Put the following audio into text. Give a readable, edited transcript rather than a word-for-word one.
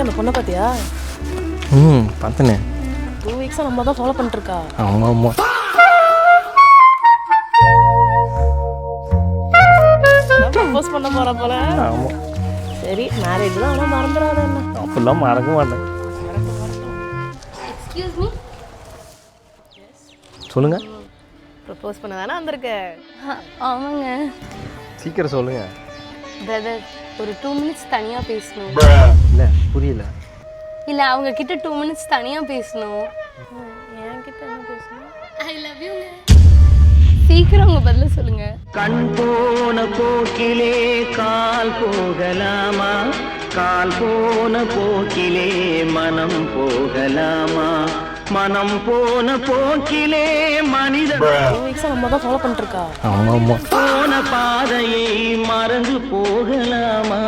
அந்த பொண்ணை பார்த்தியா? பார்த்தனே. 2 வீக்ஸாக நம்ம தான் ஃபாலோ பண்ணிட்டுருக்கா. ஆமாம் ஆமாம். ப்ரப்போஸ் பண்ண போகிற போல. ஆமாம். சரி மேரேஜ் தான், ஆனால் மறந்துடாத என்ன. அப்படிலாம் மறக்க மாட்டேன். Excuse me. சொல்லுங்க. ப்ரப்போஸ் பண்ண தானே வந்திருக்க. ஆமாங்க சீக்கிரம் சொல்லுங்க. பிரதர், ஒரு 2 மினிட்ஸ் தனியாக பேசணும். இல்லை புரியல. இல்லை அவங்க கிட்ட 2 மினிட்ஸ் தனியாக பேசணும். என்கிட்ட என்ன பேசணும்? I love you. சீக்கிரம் உங்க பதில சொல்லுங்க. கண் போன போக்கிலே கால் போகலாமா, கால் போன போக்கிலே மனம் போகலாமா, மனம் போன போக்கிலே மனிதன் 2 வீக்ஸாக நம்ம தான் ஃபாலோ பண்ணிட்டுருக்கா. ஆமாம் ஆமாம். போன பாதையை மறந்து போகலாமா.